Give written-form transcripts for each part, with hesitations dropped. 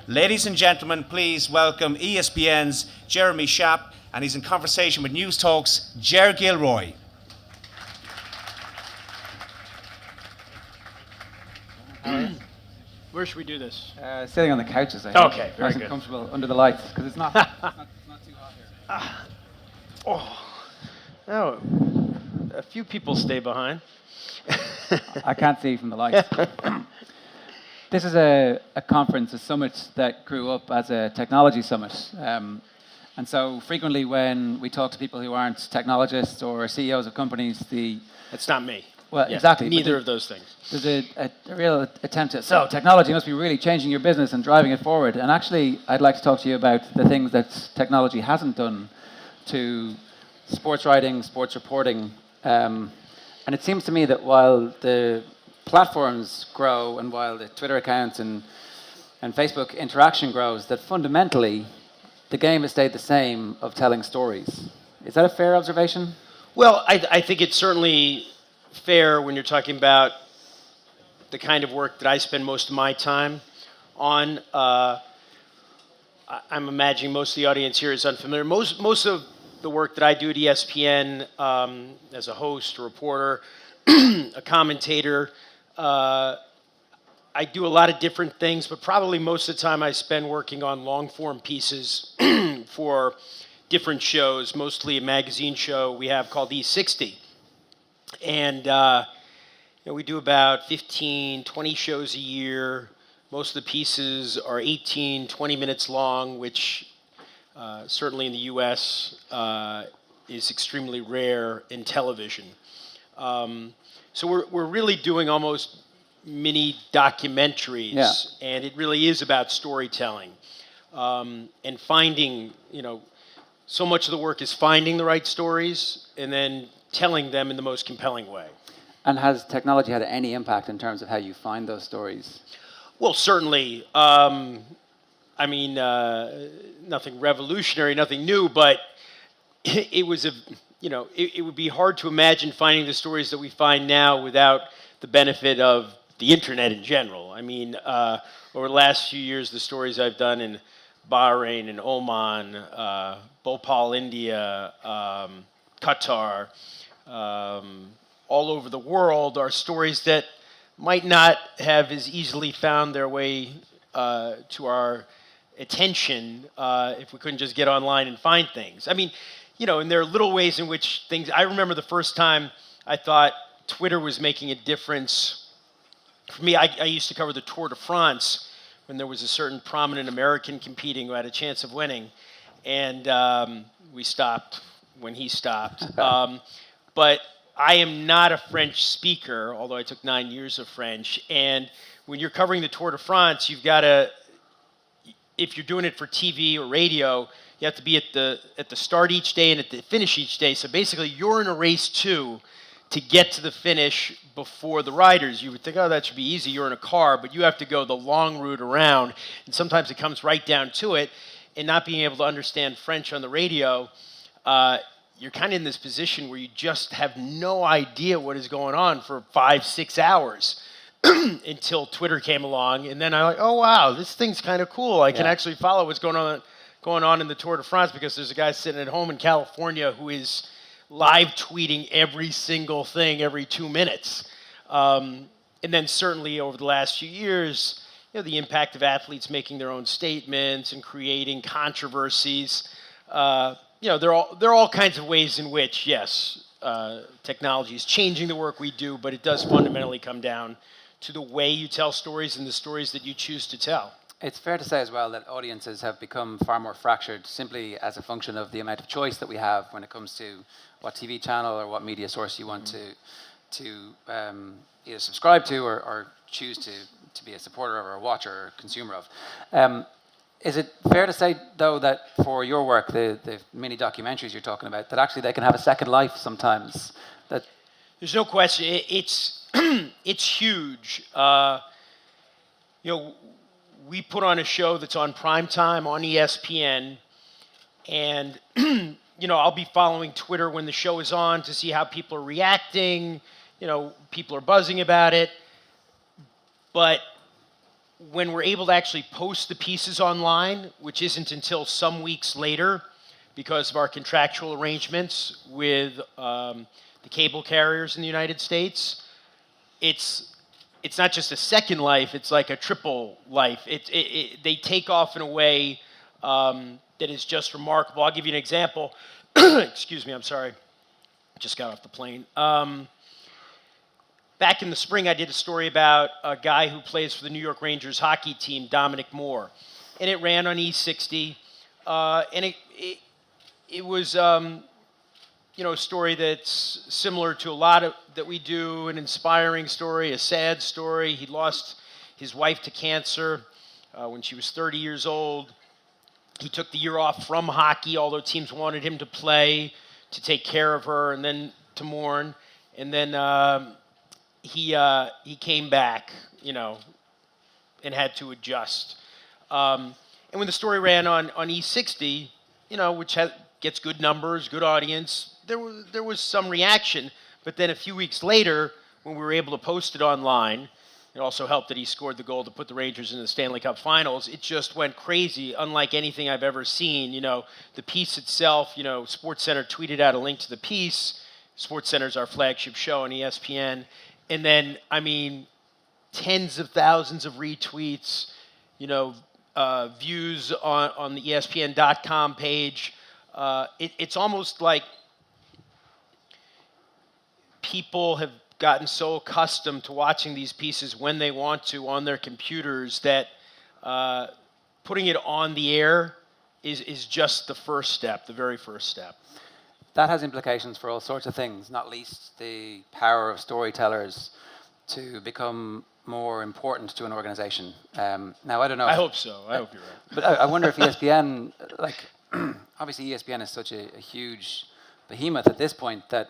Ladies and gentlemen, please welcome ESPN's Jeremy Schaap, and he's in conversation with News Talk's Gilroy. Where should we do this? Sitting on the couches, I think. Okay, very nice and good. comfortable under the lights, because it's not too hot here. Oh, a few people stay behind. I can't see from the lights. This is a conference, a summit that grew up as a technology summit. And so frequently when we talk to people who aren't technologists or CEOs of companies, It's not me. Well, Yeah, exactly. Neither of those things. There's a real attempt to, so technology must be really changing your business and driving it forward. And actually, I'd like to talk to you about the things that technology hasn't done to sports writing, sports reporting. And it seems to me that while the platforms grow and while the Twitter accounts and Facebook interaction grows, that fundamentally the game has stayed the same of telling stories. Is that a fair observation? Well, I think it's certainly fair when you're talking about the kind of work that I spend most of my time on. I'm imagining most of the audience here is unfamiliar. Most of the work that I do at ESPN as a host, a reporter, a commentator, I do a lot of different things, but probably most of the time I spend working on long-form pieces for different shows, mostly a magazine show we have called E60. And we do about 15, 20 shows a year. Most of the pieces are 18, 20 minutes long, which certainly in the U.S. Is extremely rare in television. So we're really doing almost mini documentaries, and it really is about storytelling and finding, so much of the work is finding the right stories and then telling them in the most compelling way. And has technology had any impact in terms of how you find those stories? Well, certainly. Nothing revolutionary, nothing new, but it was it would be hard to imagine finding the stories that we find now without the benefit of the internet in general. Over the last few years, the stories I've done in Bahrain and Oman, Bhopal, India, Qatar, all over the world are stories that might not have as easily found their way to our attention if we couldn't just get online and find things. And there are little ways in which things... I remember the first time I thought Twitter was making a difference. For me, I used to cover the Tour de France when there was a certain prominent American competing who had a chance of winning. And we stopped when he stopped. But I am not a French speaker, although I took 9 years of French. And when you're covering the Tour de France, you've got to... If you're doing it for TV or radio, you have to be at the start each day and at the finish each day. So basically, you're in a race too to get to the finish before the riders. You would think, oh, that should be easy. You're in a car, but you have to go the long route around. And sometimes it comes right down to it. And not being able to understand French on the radio, you're kind of in this position where you just have no idea what is going on for 5-6 hours. Until Twitter came along, and then I'm like, oh wow, this thing's kind of cool. I can actually follow what's going on in the Tour de France because there's a guy sitting at home in California who is live tweeting every single thing every 2 minutes. And then certainly over the last few years, the impact of athletes making their own statements and creating controversies. There are all kinds of ways in which, yes, technology is changing the work we do, but it does fundamentally come down to the way you tell stories and the stories that you choose to tell. It's fair to say as well that audiences have become far more fractured simply as a function of the amount of choice that we have when it comes to what TV channel or what media source you want to either subscribe to or choose to be a supporter of or a watcher or a consumer of. Is it fair to say, though, that for your work, the mini documentaries you're talking about, that actually they can have a second life sometimes? That There's no question. It's huge. We put on a show that's on prime time on ESPN, and I'll be following Twitter when the show is on to see how people are reacting. People are buzzing about it. But when we're able to actually post the pieces online, which isn't until some weeks later because of our contractual arrangements with the cable carriers in the United States, it's not just a second life, it's like a triple life. They take off in a way that is just remarkable. I'll give you an example. Excuse me, I'm sorry. Just got off the plane. Back in the spring, I did a story about a guy who plays for the New York Rangers hockey team, Dominic Moore. And it ran on E60. And it was a story that's similar to a lot of that we do, an inspiring story, a sad story. He lost his wife to cancer when she was 30 years old. He took the year off from hockey, although teams wanted him to play, to take care of her and then to mourn. And then he came back, and had to adjust. And when the story ran on E60, which gets good numbers, good audience, there was some reaction. But then a few weeks later, when we were able to post it online, it also helped that he scored the goal to put the Rangers in the Stanley Cup Finals. It just went crazy, unlike anything I've ever seen. The piece itself, SportsCenter tweeted out a link to the piece. SportsCenter's our flagship show on ESPN. And then, tens of thousands of retweets, views on the ESPN.com page. It's almost like people have gotten so accustomed to watching these pieces when they want to on their computers that putting it on the air is just the first step, the very first step. That has implications for all sorts of things, not least the power of storytellers to become more important to an organization. Now, I don't know. I hope so. I hope you're right. But I wonder if ESPN, obviously ESPN is such a huge behemoth at this point that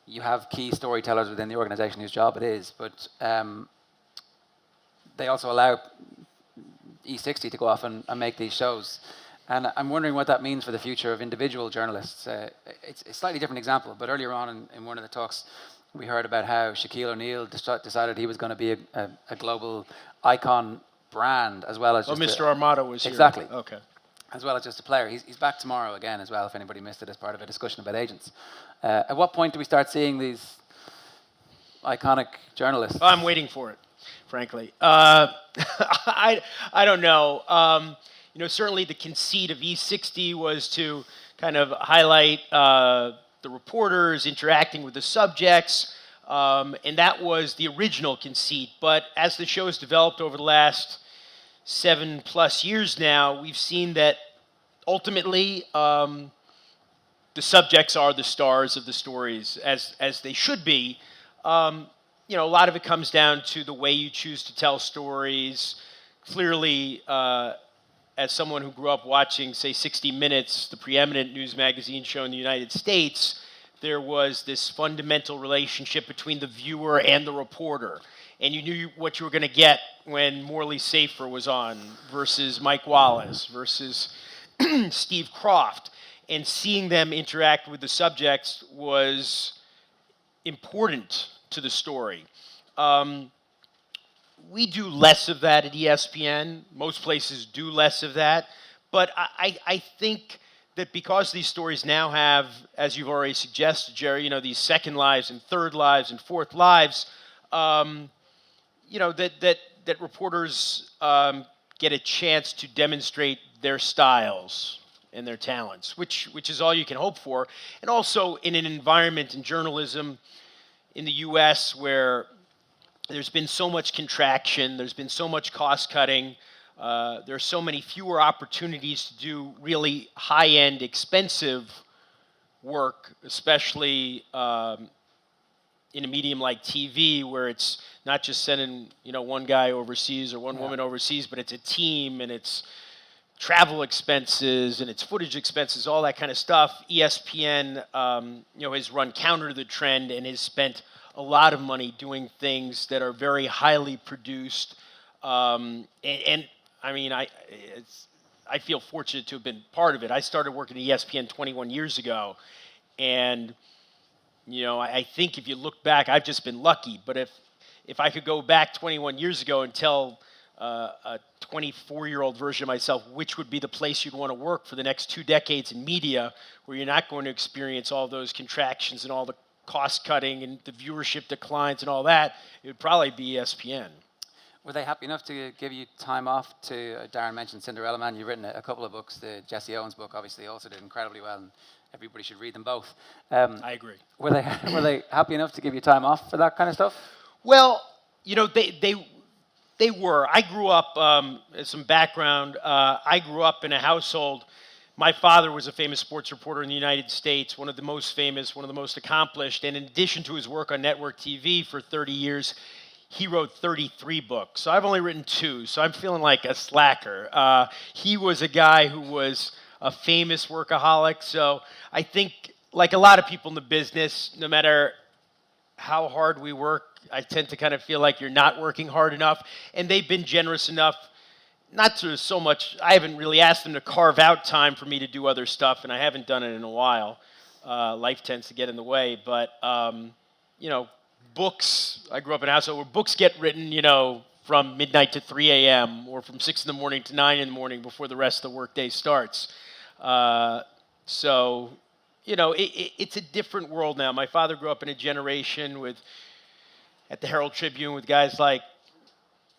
you have key storytellers within the organization whose job it is, but they also allow E60 to go off and make these shows. And I'm wondering what that means for the future of individual journalists. It's a slightly different example, but earlier on in one of the talks, we heard about how Shaquille O'Neal decided he was going to be a global icon brand as well as just Mr. Armato was here. Exactly. Okay. As well as just a player. He's back tomorrow again as well, if anybody missed it, as part of a discussion about agents. At what point do we start seeing these iconic journalists? I'm waiting for it, frankly. I don't know. Certainly the conceit of E60 was to kind of highlight the reporters interacting with the subjects, and that was the original conceit. But as the show's developed over the last 7+ years now, we've seen that ultimately the subjects are the stars of the stories, as they should be. A lot of it comes down to the way you choose to tell stories. Clearly, as someone who grew up watching, say, 60 Minutes, the preeminent news magazine show in the United States, there was this fundamental relationship between the viewer and the reporter. And you knew what you were going to get when Morley Safer was on versus Mike Wallace versus Steve Croft. And seeing them interact with the subjects was important to the story. We do less of that at ESPN. Most places do less of that. But I think that because these stories now have, as you've already suggested, Jerry, these second lives and third lives and fourth lives, that reporters get a chance to demonstrate their styles and their talents, which is all you can hope for. And also in an environment in journalism in the U.S. where there's been so much contraction, there's been so much cost cutting, there are so many fewer opportunities to do really high-end, expensive work, especially in a medium like TV, where it's not just sending one guy overseas or one woman overseas, but it's a team and it's travel expenses and it's footage expenses, all that kind of stuff. ESPN, has run counter to the trend and has spent a lot of money doing things that are very highly produced. I feel fortunate to have been part of it. I started working at ESPN 21 years ago, and I think if you look back, I've just been lucky. But if I could go back 21 years ago and tell a 24-year-old version of myself, which would be the place you'd want to work for the next 2 decades in media, where you're not going to experience all those contractions and all the cost cutting and the viewership declines and all that, it would probably be ESPN. Were they happy enough to give you time off to, Darren mentioned Cinderella Man, you've written a couple of books, the Jesse Owens book obviously also did incredibly well, and everybody should read them both. I agree. Were they happy enough to give you time off for that kind of stuff? Well, you know, they were. I grew up, some background, I grew up in a household. My father was a famous sports reporter in the United States, one of the most famous, one of the most accomplished. And in addition to his work on network TV for 30 years, he wrote 33 books. So I've only written 2, so I'm feeling like a slacker. He was a guy who was a famous workaholic. So I think, like a lot of people in the business, no matter how hard we work, I tend to kind of feel like you're not working hard enough. And they've been generous enough, not to so much, I haven't really asked them to carve out time for me to do other stuff, and I haven't done it in a while. Life tends to get in the way. But, you know, books, I grew up in a household where books get written, you know, from midnight to 3 a.m. or from 6 in the morning to 9 in the morning before the rest of the workday starts. So, you know, it's a different world now. My father grew up in a generation at the Herald Tribune with guys like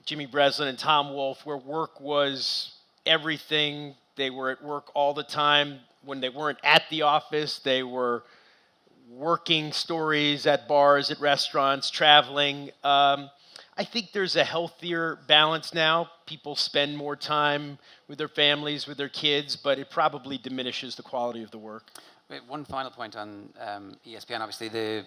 Jimmy Breslin and Tom Wolfe, where work was everything. They were at work all the time. When they weren't at the office, they were working stories at bars, at restaurants, traveling. I think there's a healthier balance now. People spend more time with their families, with their kids, but it probably diminishes the quality of the work. Wait, one final point on ESPN. Obviously, the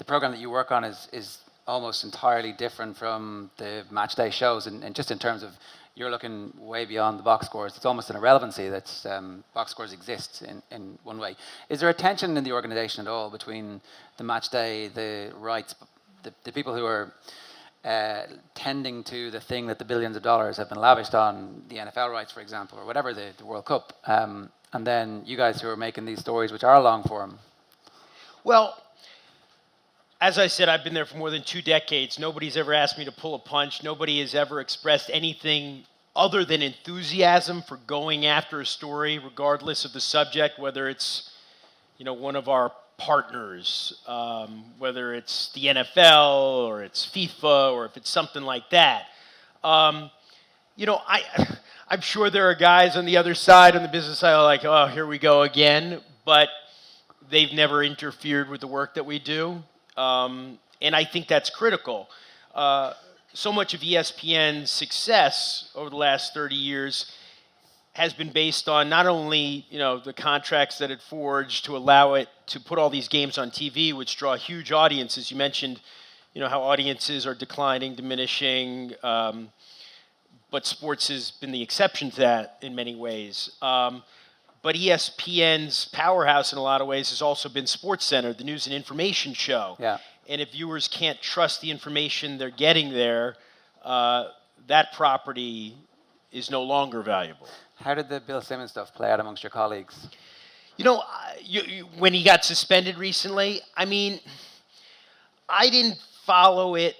program that you work on is almost entirely different from the match day shows, and just in terms of you're looking way beyond the box scores. It's almost an irrelevancy that box scores exist in one way. Is there a tension in the organization at all between the match day, the rights, the people who are tending to the thing that the billions of dollars have been lavished on, the NFL rights, for example, or whatever, the World Cup, and then you guys who are making these stories which are long form? Well, as I said, I've been there for more than 2 decades. Nobody's ever asked me to pull a punch. Nobody has ever expressed anything other than enthusiasm for going after a story, regardless of the subject, whether it's, you know, one of our partners, whether it's the NFL or it's FIFA or if it's something like that. You know, I'm sure there are guys on the other side, on the business side, like, oh, here we go again. But they've never interfered with the work that we do. And I think that's critical. So much of ESPN's success over the last 30 years has been based on not only, you know, the contracts that it forged to allow it to put all these games on TV, which draw huge audiences. You mentioned, you know, how audiences are declining, diminishing, but sports has been the exception to that in many ways. But ESPN's powerhouse in a lot of ways has also been SportsCenter, the news and information show. Yeah. And if viewers can't trust the information they're getting there, that property is no longer valuable. How did the Bill Simmons stuff play out amongst your colleagues? You know, when he got suspended recently, I mean, I didn't follow it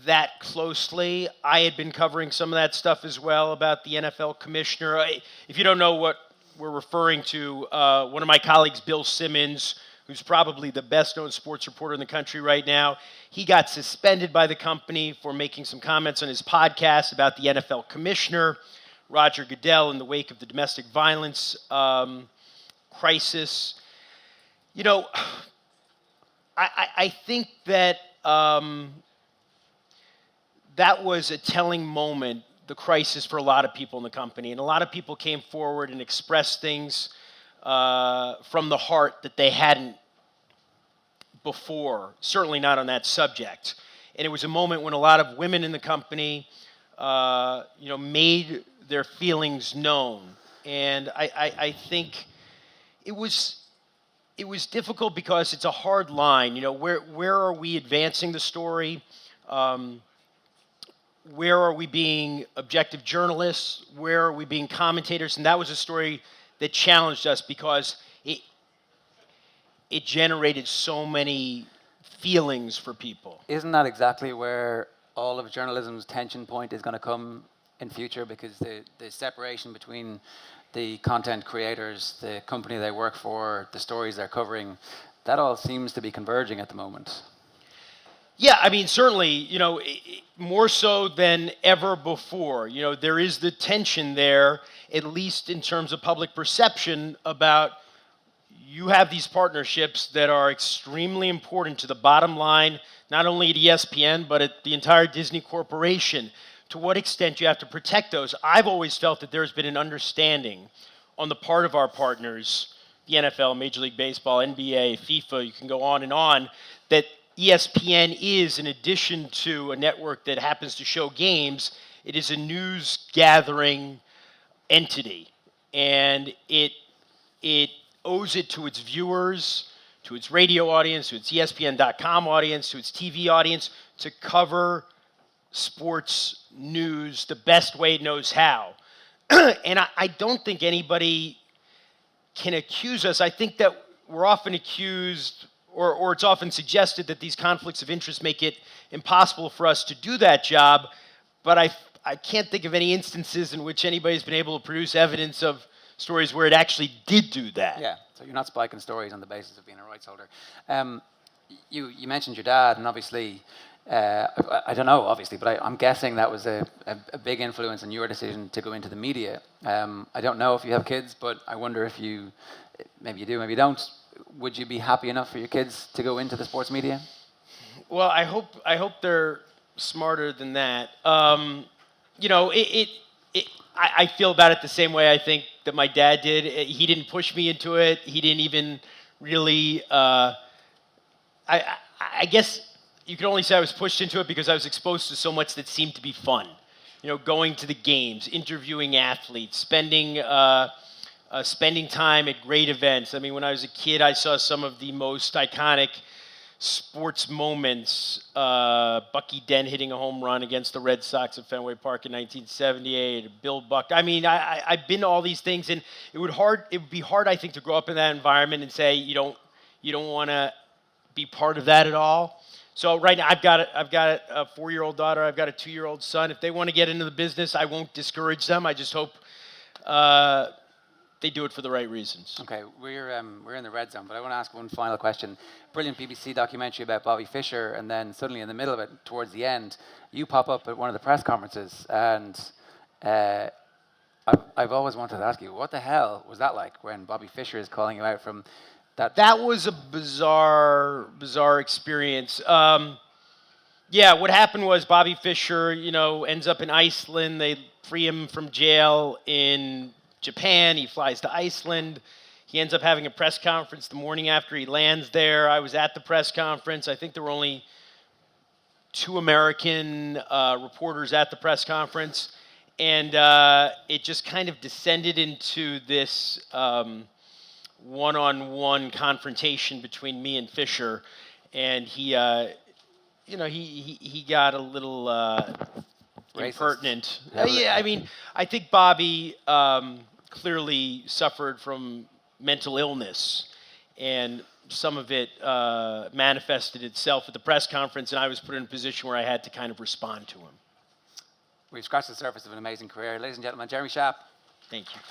that closely. I had been covering some of that stuff as well about the NFL commissioner. If you don't know what we're referring to, one of my colleagues, Bill Simmons, who's probably the best-known sports reporter in the country right now, he got suspended by the company for making some comments on his podcast about the NFL commissioner, Roger Goodell, in the wake of the domestic violence crisis. You know, I think that that was a telling moment, the crisis, for a lot of people in the company. And a lot of people came forward and expressed things from the heart that they hadn't before, certainly not on that subject. And it was a moment when a lot of women in the company, you know, made their feelings known. And I think it was difficult because it's a hard line. You know, where are we advancing the story? Where are we being objective journalists? Where are we being commentators? And that was a story that challenged us because it generated so many feelings for people. Isn't that exactly where all of journalism's tension point is going to come in future? Because the separation between the content creators, the company they work for, the stories they're covering, that all seems to be converging at the moment. Yeah, I mean, certainly, more so than ever before. There is the tension there, at least in terms of public perception, about you have these partnerships that are extremely important to the bottom line, not only at ESPN, but at the entire Disney Corporation. To what extent you have to protect those? I've always felt that there's been an understanding on the part of our partners, the NFL, Major League Baseball, NBA, FIFA, you can go on, that ESPN is, in addition to a network that happens to show games, it is a news gathering entity. And it owes it to its viewers, to its radio audience, to its ESPN.com audience, to its TV audience, to cover sports news the best way it knows how. And I don't think anybody can accuse us. I think that we're often accused, or it's often suggested that these conflicts of interest make it impossible for us to do that job, but I can't think of any instances in which anybody's been able to produce evidence of stories where it actually did do that. Yeah, so you're not spiking stories on the basis of being a rights holder. You mentioned your dad, and obviously, I don't know, obviously, but I'm guessing that was a big influence on your decision to go into the media. I don't know if you have kids, but I wonder if maybe you do, maybe you don't. Would you be happy enough for your kids to go into the sports media? Well, I hope they're smarter than that. I feel about it the same way I think that my dad did. He didn't push me into it. He didn't even really. I guess you could only say I was pushed into it because I was exposed to so much that seemed to be fun. Going to the games, interviewing athletes, spending time at great events. I mean, when I was a kid, I saw some of the most iconic sports moments. Bucky Dent hitting a home run against the Red Sox at Fenway Park in 1978. Bill Buck. I mean, I've been to all these things, and it would be hard, I think, to grow up in that environment and say you don't want to be part of that at all. So right now, I've got a 4-year-old daughter. I've got a 2-year-old son. If they want to get into the business, I won't discourage them. I just hope they do it for the right reasons. Okay, we're in the red zone, but I want to ask one final question. Brilliant BBC documentary about Bobby Fischer, and then suddenly in the middle of it, towards the end, you pop up at one of the press conferences, and I've always wanted to ask you, what the hell was that like when Bobby Fischer is calling you out from that? That was a bizarre experience. Yeah, what happened was Bobby Fischer, ends up in Iceland. They free him from jail in Japan. He flies to Iceland. He ends up having a press conference the morning after he lands there. I was at the press conference. I think there were only 2 American reporters at the press conference. And it just kind of descended into this one-on-one confrontation between me and Fischer. And he got a little impertinent. Yeah, I mean, I think Bobby clearly suffered from mental illness, and some of it manifested itself at the press conference, and I was put in a position where I had to kind of respond to him. We've scratched the surface of an amazing career. Ladies and gentlemen, Jeremy Schaap. Thank you.